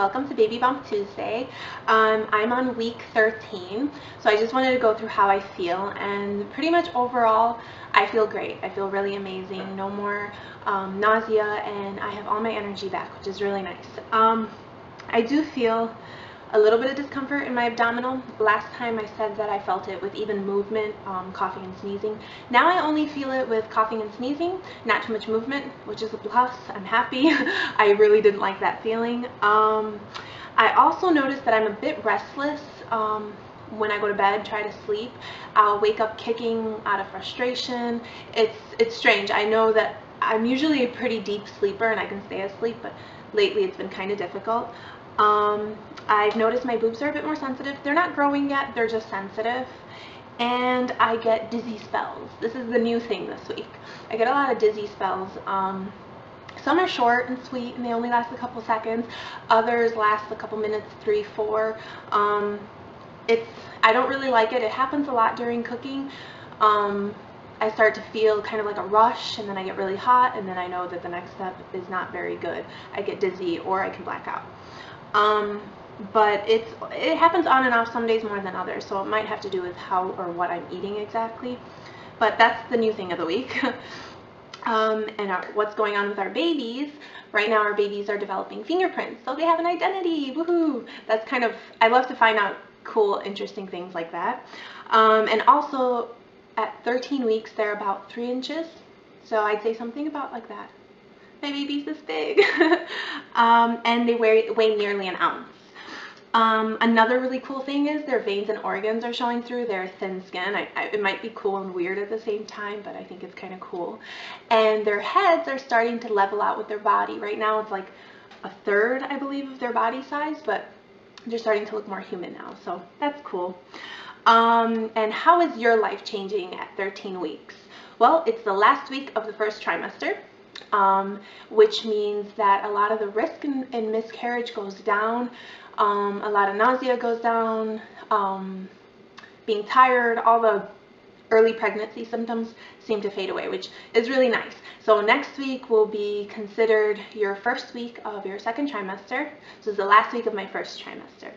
welcome to Baby Bump Tuesday. I'm on week 13, so I just wanted to go through how I feel, and pretty much overall I feel great. I feel really amazing, no more nausea, and I have all my energy back, which is really nice. I do feel a little bit of discomfort in my abdominal. Last time I said that I felt it with even movement, coughing and sneezing. Now I only feel it with coughing and sneezing, not too much movement, which is a plus. I'm happy. I really didn't like that feeling. I also noticed that I'm a bit restless when I go to bed, try to sleep. I'll wake up kicking out of frustration. It's strange. I know that I'm usually a pretty deep sleeper and I can stay asleep, but lately it's been kind of difficult. I've noticed my boobs are a bit more sensitive. They're not growing yet, they're just sensitive. And I get dizzy spells. This is the new thing this week. I get a lot of dizzy spells. Some are short and sweet and they only last a couple seconds. Others last a couple minutes, 3, 4. I don't really like it. It happens a lot during cooking. I start to feel kind of like a rush, and then I get really hot, and then I know that the next step is not very good. I get dizzy or I can black out. But it happens on and off, some days more than others, so it might have to do with how or what I'm eating exactly. But that's the new thing of the week. What's going on with our babies. Right now our babies are developing fingerprints, so they have an identity. Woohoo! That's kind of, I love to find out cool, interesting things like that. And also at 13 weeks they're about 3 inches, so I'd say something about like that. My baby's this big. And they weigh nearly an ounce. Another really cool thing is their veins and organs are showing through their thin skin. It might be cool and weird at the same time, but I think it's kind of cool. And their heads are starting to level out with their body. Right now it's like a third, I believe, of their body size, but they're starting to look more human now, so that's cool. And how is your life changing at 13 weeks? Well, it's the last week of the first trimester. Which means that a lot of the risk in miscarriage goes down, a lot of nausea goes down, being tired, all the early pregnancy symptoms seem to fade away, which is really nice. So next week will be considered your first week of your second trimester. So it's the last week of my first trimester.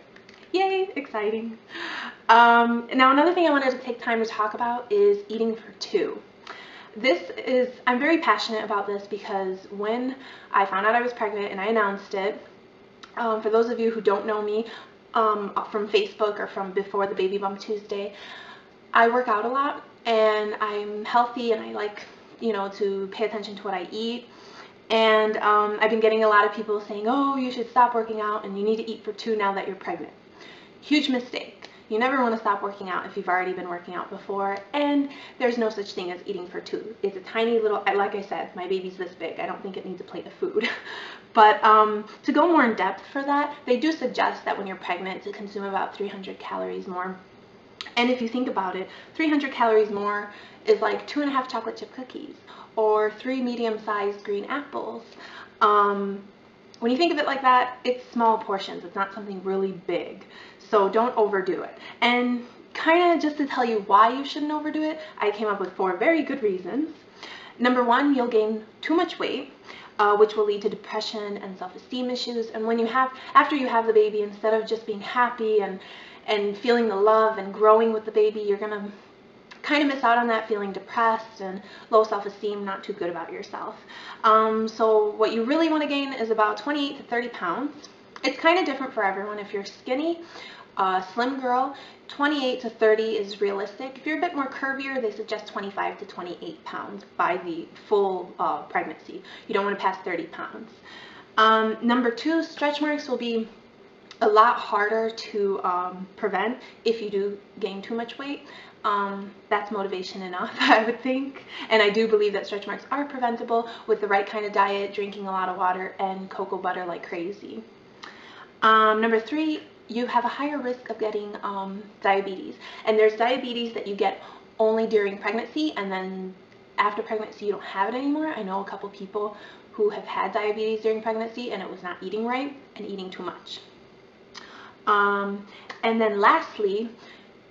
Yay, exciting. Now another thing I wanted to take time to talk about is eating for 2. I'm very passionate about this because when I found out I was pregnant and I announced it, for those of you who don't know me from Facebook or from before the Baby Bump Tuesday, I work out a lot and I'm healthy and I like, to pay attention to what I eat. And I've been getting a lot of people saying, oh, you should stop working out and you need to eat for 2 now that you're pregnant. Huge mistake. You never want to stop working out if you've already been working out before, and there's no such thing as eating for 2. It's a tiny little, like I said, my baby's this big. I don't think it needs a plate of food. But to go more in depth for that, they do suggest that when you're pregnant to consume about 300 calories more. And if you think about it, 300 calories more is like 2.5 chocolate chip cookies or 3 medium-sized green apples. When you think of it like that, it's small portions. It's not something really big. So don't overdo it. And kind of just to tell you why you shouldn't overdo it, I came up with 4 very good reasons. Number 1, you'll gain too much weight, which will lead to depression and self-esteem issues. And after you have the baby, instead of just being happy and feeling the love and growing with the baby, you're gonna kind of miss out on that, feeling depressed and low self-esteem, not too good about yourself. So what you really want to gain is about 28 to 30 pounds. It's kind of different for everyone. If you're skinny, slim girl, 28 to 30 is realistic. If you're a bit more curvier, they suggest 25 to 28 pounds by the full pregnancy. You don't want to pass 30 pounds. Number 2, stretch marks will be a lot harder to prevent if you do gain too much weight. That's motivation enough, I would think. And I do believe that stretch marks are preventable with the right kind of diet, drinking a lot of water, and cocoa butter like crazy. Number 3, you have a higher risk of getting diabetes. And there's diabetes that you get only during pregnancy, and then after pregnancy you don't have it anymore. I know a couple people who have had diabetes during pregnancy and it was not eating right and eating too much. And then lastly,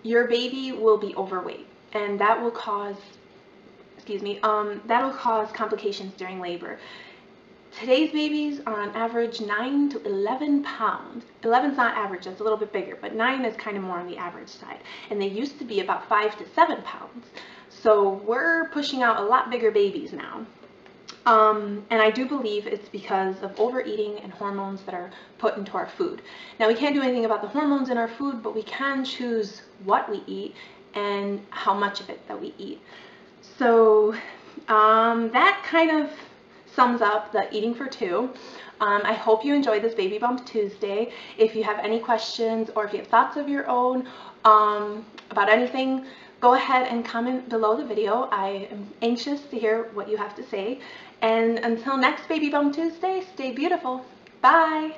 your baby will be overweight, and that will cause, that'll cause complications during labor. Today's babies are on average 9 to 11 pounds. 11's not average, that's a little bit bigger, but 9 is kind of more on the average side. And they used to be about 5 to 7 pounds. So we're pushing out a lot bigger babies now. And I do believe it's because of overeating and hormones that are put into our food. Now, we can't do anything about the hormones in our food, but we can choose what we eat and how much of it that we eat. So that kind of sums up the eating for two. I hope you enjoyed this Baby Bump Tuesday. If you have any questions or if you have thoughts of your own about anything, go ahead and comment below the video. I am anxious to hear what you have to say. And until next Baby Bump Tuesday, stay beautiful. Bye!